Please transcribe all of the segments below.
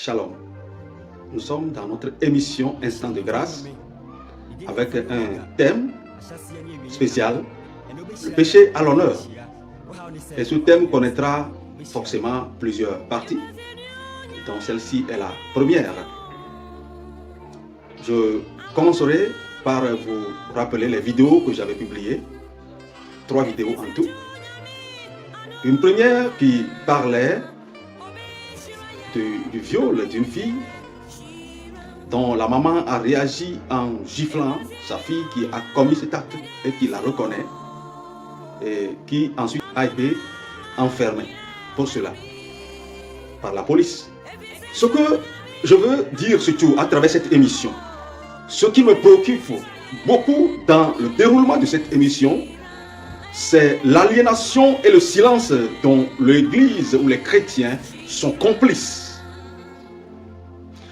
Shalom. Nous sommes dans notre émission Instant de grâce avec un thème spécial, le péché à l'honneur. Et ce thème connaîtra forcément plusieurs parties. Donc celle-ci est la première. Je commencerai par vous rappeler les vidéos que j'avais publiées, 3 vidéos en tout. Une première qui parlait du viol d'une fille dont la maman a réagi en giflant sa fille qui a commis cet acte et qui la reconnaît et qui ensuite a été enfermée pour cela par la police. Ce que je veux dire surtout à travers cette émission, ce qui me préoccupe beaucoup dans le déroulement de cette émission, c'est l'aliénation et le silence dont l'Église ou les chrétiens sont complices.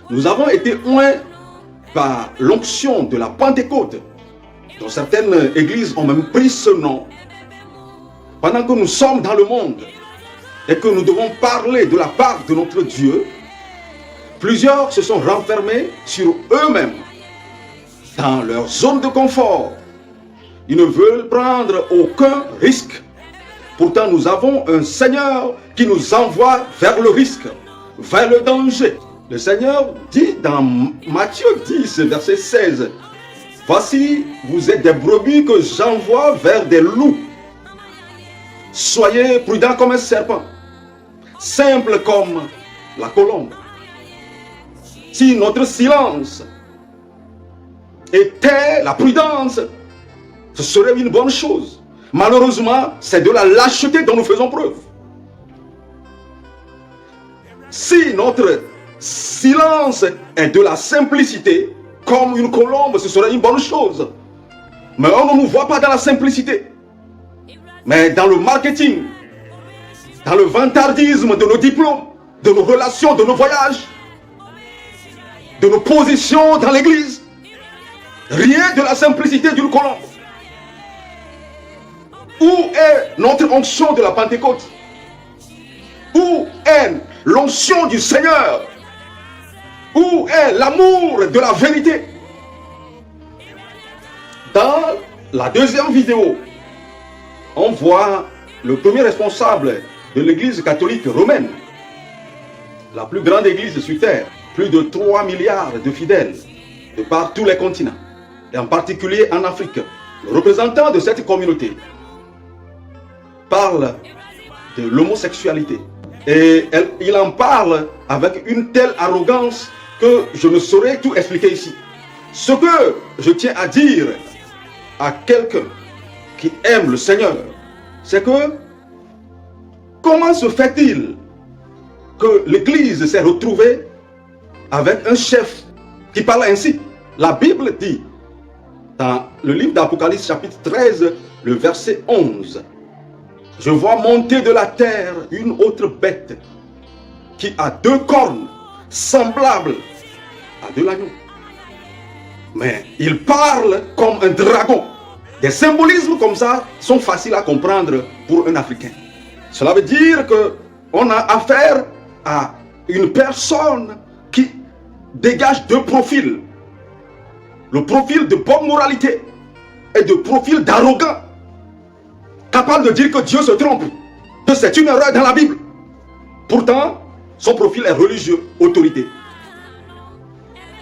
Nous avons été oints par l'onction de la Pentecôte, dont certaines églises ont même pris ce nom. Pendant que nous sommes dans le monde et que nous devons parler de la part de notre Dieu, plusieurs se sont renfermés sur eux-mêmes, dans leur zone de confort. Ils ne veulent prendre aucun risque. Pourtant, nous avons un Seigneur qui nous envoie vers le risque, vers le danger. Le Seigneur dit dans Matthieu 10, verset 16, « Voici, vous êtes des brebis que j'envoie vers des loups. Soyez prudents comme un serpent, simple comme la colombe. » Si notre silence était la prudence, ce serait une bonne chose. Malheureusement, c'est de la lâcheté dont nous faisons preuve. Si notre silence est de la simplicité, comme une colombe, ce serait une bonne chose. Mais on ne nous voit pas dans la simplicité, mais dans le marketing, dans le vantardisme de nos diplômes, de nos relations, de nos voyages, de nos positions dans l'église. Rien de la simplicité d'une colombe. Où est notre onction de la Pentecôte? Où est l'onction du Seigneur? Où est l'amour de la vérité? Dans la deuxième vidéo, on voit le premier responsable de l'église catholique romaine, la plus grande église sur terre, plus de 3 milliards de fidèles de par tous les continents, et en particulier en Afrique. Le représentant de cette communauté parle de l'homosexualité. Et il en parle avec une telle arrogance que je ne saurais tout expliquer ici. Ce que je tiens à dire à quelqu'un qui aime le Seigneur, c'est que comment se fait-il que l'Église s'est retrouvée avec un chef qui parle ainsi? La Bible dit dans le livre d'Apocalypse chapitre 13, le verset 11, « Je vois monter de la terre une autre bête qui a 2 cornes semblables à de l'agneau. Mais il parle comme un dragon. » Des symbolismes comme ça sont faciles à comprendre pour un Africain. Cela veut dire qu'on a affaire à une personne qui dégage 2 profils. Le profil de bonne moralité et le profil d'arrogant, capable de dire que Dieu se trompe, que c'est une erreur dans la Bible. Pourtant, son profil est religieux, autorité.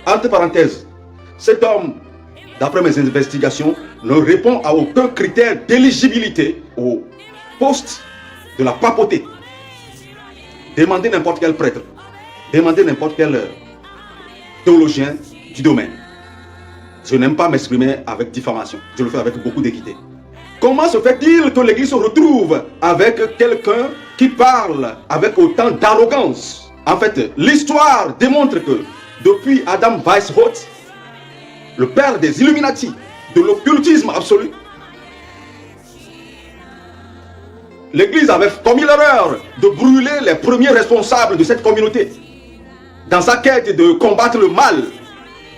Entre parenthèses, cet homme, d'après mes investigations, ne répond à aucun critère d'éligibilité au poste de la papauté. Demandez n'importe quel prêtre, demandez n'importe quel théologien du domaine. Je n'aime pas m'exprimer avec diffamation, je le fais avec beaucoup d'équité. Comment se fait-il que l'Église se retrouve avec quelqu'un qui parle avec autant d'arrogance? En fait, l'histoire démontre que depuis Adam Weishaupt, le père des Illuminati, de l'occultisme absolu, l'Église avait commis l'erreur de brûler les premiers responsables de cette communauté dans sa quête de combattre le mal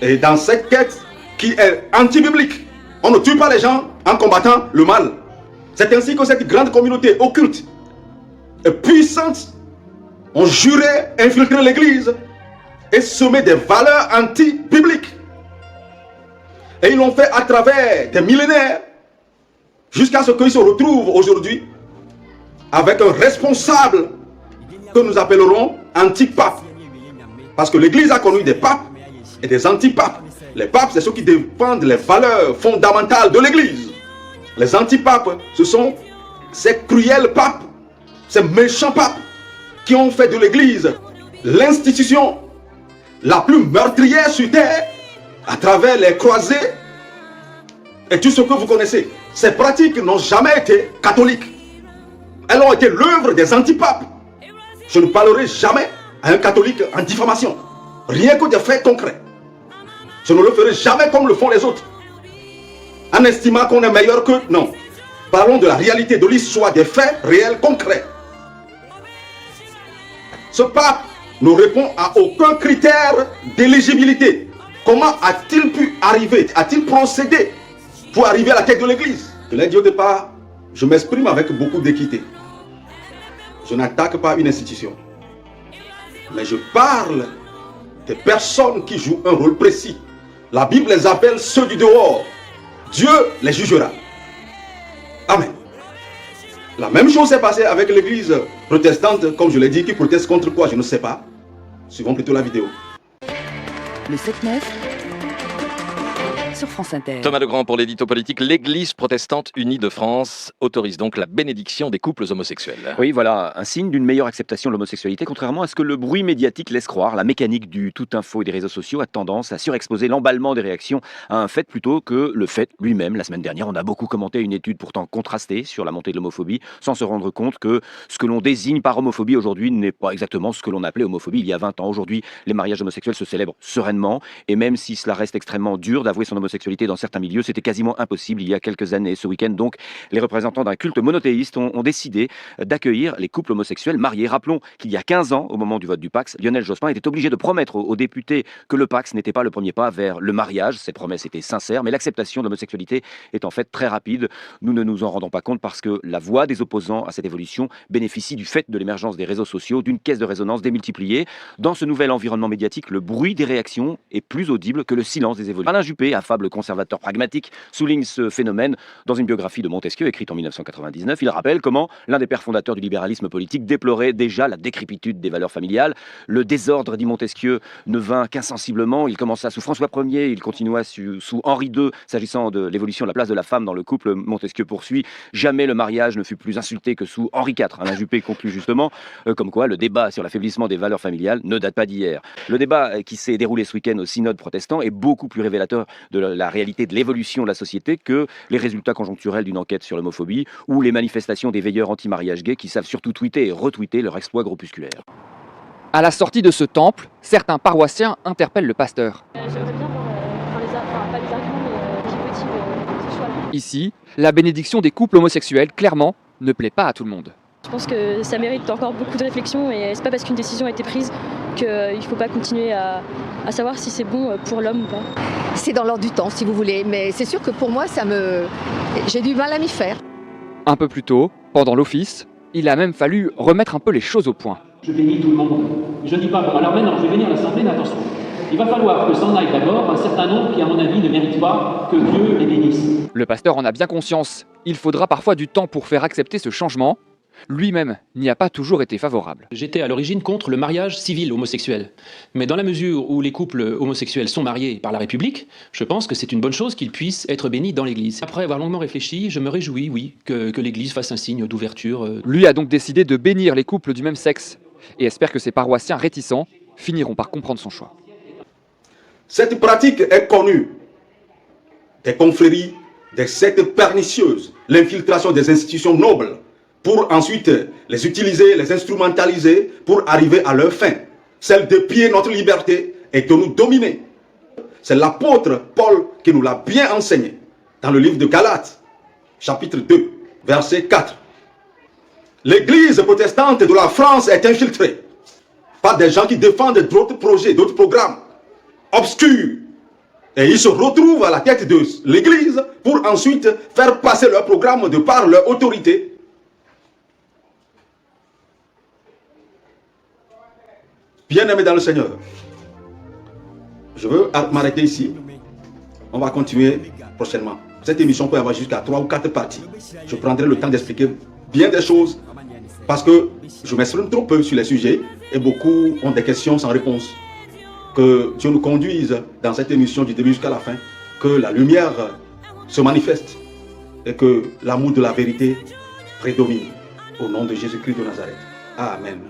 et dans cette quête qui est anti-biblique. On ne tue pas les gens en combattant le mal. C'est ainsi que cette grande communauté occulte et puissante ont juré infiltrer l'église et semer des valeurs anti-bibliques. Et ils l'ont fait à travers des millénaires, jusqu'à ce qu'ils se retrouvent aujourd'hui avec un responsable que nous appellerons anti-pape. Parce que l'Église a connu des papes et des anti-papes. Les papes, c'est ceux qui défendent les valeurs fondamentales de l'Église. Les anti-papes, ce sont ces cruels papes, ces méchants papes qui ont fait de l'Église l'institution la plus meurtrière sur terre à travers les croisés et tout ce que vous connaissez. Ces pratiques n'ont jamais été catholiques. Elles ont été l'œuvre des antipapes. Je ne parlerai jamais à un catholique en diffamation. Rien que des faits concrets. Je ne le ferai jamais comme le font les autres. En estimant qu'on est meilleur qu'eux, non. Parlons de la réalité de l'histoire, des faits réels, concrets. Ce pape ne répond à aucun critère d'éligibilité. Comment a-t-il pu arriver, a-t-il procédé pour arriver à la tête de l'Église? Je l'ai dit au départ, je m'exprime avec beaucoup d'équité. Je n'attaque pas une institution. Mais je parle des personnes qui jouent un rôle précis. La Bible les appelle ceux du dehors. Dieu les jugera. Amen. La même chose s'est passée avec l'église protestante, comme je l'ai dit, qui proteste contre quoi, je ne sais pas. Suivons plutôt la vidéo. Le 7-9 sur France Inter. Thomas Legrand pour l'édito politique. L'Église protestante unie de France autorise donc la bénédiction des couples homosexuels. Oui, voilà, un signe d'une meilleure acceptation de l'homosexualité, contrairement à ce que le bruit médiatique laisse croire. La mécanique du tout info et des réseaux sociaux a tendance à surexposer l'emballement des réactions à un fait plutôt que le fait lui-même. La semaine dernière, on a beaucoup commenté une étude pourtant contrastée sur la montée de l'homophobie, sans se rendre compte que ce que l'on désigne par homophobie aujourd'hui n'est pas exactement ce que l'on appelait homophobie il y a 20 ans. Aujourd'hui, les mariages homosexuels se célèbrent sereinement, et même si cela reste extrêmement dur d'avouer son homosexualité dans certains milieux, c'était quasiment impossible il y a quelques années. Ce week-end, donc, les représentants d'un culte monothéiste ont décidé d'accueillir les couples homosexuels mariés. Rappelons qu'il y a 15 ans, au moment du vote du Pacs, Lionel Jospin était obligé de promettre aux députés que le Pacs n'était pas le premier pas vers le mariage. Ces promesses étaient sincères, mais l'acceptation de l'homosexualité est en fait très rapide. Nous ne nous en rendons pas compte parce que la voix des opposants à cette évolution bénéficie du fait de l'émergence des réseaux sociaux, d'une caisse de résonance démultipliée. Dans ce nouvel environnement médiatique, le bruit des réactions est plus audible que le silence des évolutions. Alain Juppé, affable conservateur pragmatique, souligne ce phénomène dans une biographie de Montesquieu écrite en 1999. Il rappelle comment l'un des pères fondateurs du libéralisme politique déplorait déjà la décrépitude des valeurs familiales. Le désordre, dit Montesquieu, ne vint qu'insensiblement. Il commença sous François Ier, il continua sous Henri II. S'agissant de l'évolution de la place de la femme dans le couple, Montesquieu poursuit: jamais le mariage ne fut plus insulté que sous Henri IV. Alain Juppé conclut justement comme quoi le débat sur l'affaiblissement des valeurs familiales ne date pas d'hier. Le débat qui s'est déroulé ce week-end au synode protestant est beaucoup plus révélateur de la réalité de l'évolution de la société que les résultats conjoncturels d'une enquête sur l'homophobie ou les manifestations des veilleurs anti-mariage gay qui savent surtout tweeter et retweeter leur exploit groupusculaire. À la sortie de ce temple, certains paroissiens interpellent le pasteur. J'aimerais bien voir pas les arguments, mais qui motive ce choix. Ici, la bénédiction des couples homosexuels, clairement, ne plaît pas à tout le monde. Je pense que ça mérite encore beaucoup de réflexion et c'est pas parce qu'une décision a été prise qu'il ne faut pas continuer à savoir si c'est bon pour l'homme ou pas. C'est dans l'ordre du temps, si vous voulez, mais c'est sûr que pour moi, j'ai du mal à m'y faire. Un peu plus tôt, pendant l'office, il a même fallu remettre un peu les choses au point. Je bénis tout le monde. Je ne dis pas, bon, alors maintenant, je vais venir à l'Assemblée, mais attention. Il va falloir que s'en aille d'abord un certain nombre qui, à mon avis, ne méritent pas que Dieu les bénisse. Le pasteur en a bien conscience. Il faudra parfois du temps pour faire accepter ce changement. Lui-même n'y a pas toujours été favorable. J'étais à l'origine contre le mariage civil homosexuel. Mais dans la mesure où les couples homosexuels sont mariés par la République, je pense que c'est une bonne chose qu'ils puissent être bénis dans l'Église. Après avoir longuement réfléchi, je me réjouis, oui, que l'Église fasse un signe d'ouverture. Lui a donc décidé de bénir les couples du même sexe et espère que ses paroissiens réticents finiront par comprendre son choix. Cette pratique est connue des confréries, des sectes pernicieuses, l'infiltration des institutions nobles, pour ensuite les utiliser, les instrumentaliser pour arriver à leur fin, celle de piller notre liberté et de nous dominer. C'est l'apôtre Paul qui nous l'a bien enseigné dans le livre de Galates, chapitre 2, verset 4. L'église protestante de la France est infiltrée par des gens qui défendent d'autres projets, d'autres programmes obscurs. Et ils se retrouvent à la tête de l'église pour ensuite faire passer leur programme de par leur autorité. Bien-aimés dans le Seigneur, je veux m'arrêter ici. On va continuer prochainement. Cette émission peut avoir jusqu'à 3 ou 4 parties. Je prendrai le temps d'expliquer bien des choses parce que je m'exprime trop peu sur les sujets et beaucoup ont des questions sans réponse. Que Dieu nous conduise dans cette émission du début jusqu'à la fin, que la lumière se manifeste et que l'amour de la vérité prédomine. Au nom de Jésus-Christ de Nazareth. Amen.